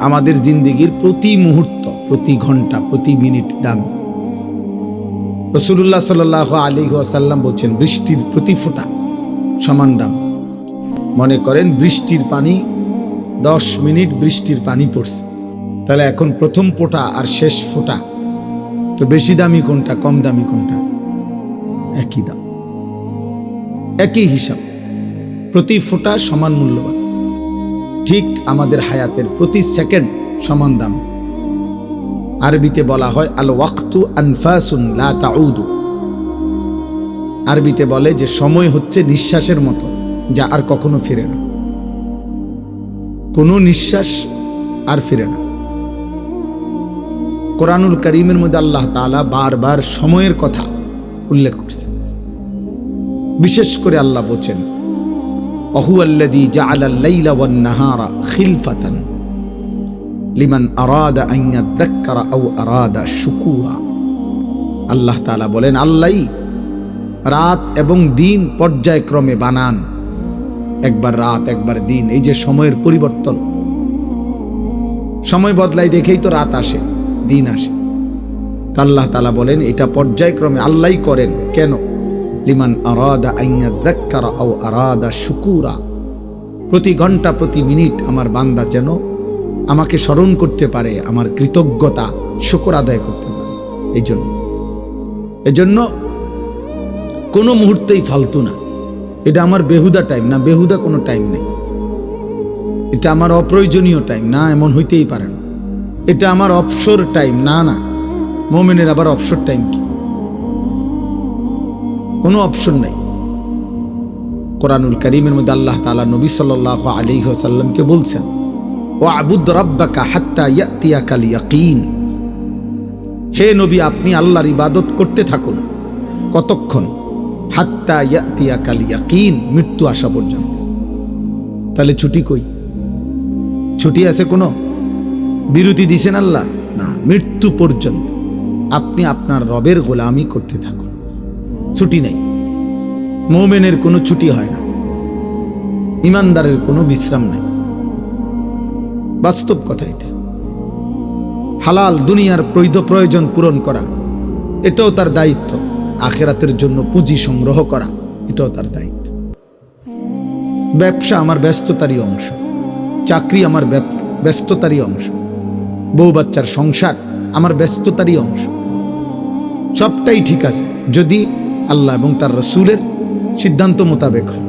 আমাদের জিন্দেগির প্রতি মুহূর্ত, প্রতি ঘন্টা, প্রতি মিনিট দামি। রাসূলুল্লাহ সাল্লাল্লাহু আলাইহি ওয়াসাল্লাম বলছেন, বৃষ্টির প্রতি ফোঁটা সমান দাম। মনে করেন বৃষ্টির পানি, 10 মিনিট বৃষ্টির পানি পড়ছে, তাহলে এখন প্রথম ফোঁটা আর শেষ ফোঁটা তো বেশি দামি কোনটা, কম দামি কোনটা? একই দাম, একই হিসাব, প্রতি ফোঁটা সমান মূল্যবান। ঠিক আমাদের হায়াতের প্রতি সেকেন্ড সমান দাম। আরবিতে বলা হয় আল ওয়াক্তু আনফাসুন লা তাউদু। আরবিতে বলে যে সময় হচ্ছে নিঃশ্বাসের মতো, যা আর কখনো ফিরে না। কোনো নিঃশ্বাস আর ফিরে না। কোরআনুল কারীমের মধ্যে আল্লাহ তাআলা বারবার সময়ের কথা উল্লেখ করছেন। বিশেষ করে আল্লাহ বলেন, ওয়াহুয়াল্লাযী জাআলাল লাইলা ওয়ান নাহারা খিলফাতান লিমান আরাদা আন ইয়াযাক্কারা আও আরাদা শুকুরা। আল্লাহ তাআলা বলেন, আল্লাহই রাত এবং দিন পর্যায়ক্রমে বানান। একবার রাত, একবার দিন। এই যে সময়ের পরিবর্তন, সময় বদলায় দেখেই তো রাত আসে, দিন আসে। আল্লাহ তাআলা বলেন এটা পর্যায়ক্রমে আল্লাহই করেন। কেন? লিমান আরাদা আন ইয়াযাক্কারা আও আরাদা শুকুরা। প্রতি ঘন্টা, প্রতি মিনিট আমার বান্দা যেন আমাকে স্মরণ করতে পারে, আমার কৃতজ্ঞতা, শুকর আদায় করতে পারে। এই জন্য কোনো মুহূর্তেই ফালতু না। এটা আমার বেহুদা টাইম না, বেহুদা কোনো টাইম নেই। এটা আমার অপ্রয়োজনীয় টাইম না, এমন হইতেই পারে না। এটা আমার অবসর টাইম না, না। মুমিনের আবার অবসর টাইম কি? কোনো অপশন নাই। কোরআনুল কারীমের মধ্যে আল্লাহ তাআলা নবী সাল্লাল্লাহু আলাইহি ওয়াসাল্লামকে বলছেন, ওয়াবুদ রাব্বাকা হাত্তা ইয়াতিয়াকাল ইয়াকিন। হে নবী, আপনি আল্লাহর ইবাদত করতে থাকুন। কতক্ষণ? হাত্তা ইয়াতিয়াকাল ইয়াকিন, মৃত্যু আসা পর্যন্ত। তাহলে ছুটি কই? ছুটি আছে কোনো? বিরতি দিছেন আল্লাহ? না, মৃত্যু পর্যন্ত আপনি আপনার রবের গোলামি করতে থাকুন। ছুটি নেই। মুমিনের কোনো ছুটি হয় না, ইমানদারের কোনো বিশ্রাম নেই। বাস্তব কথা এটা। হালাল দুনিয়ার প্রয়োজন পূরণ করা, এটাও তার দায়িত্ব। আখিরাতের জন্য পুঁজি সংগ্রহ করা, এটাও তার দায়িত্ব। ব্যবসা আমার ব্যস্ততারই অংশ, চাকরি আমার ব্যস্ততারই অংশ, বউ বাচ্চার সংসার আমার ব্যস্ততারই অংশ। সবটাই ঠিক আছে যদি আল্লাহ এবং তার রাসূলের সিদ্ধান্ত মোতাবেক হয়।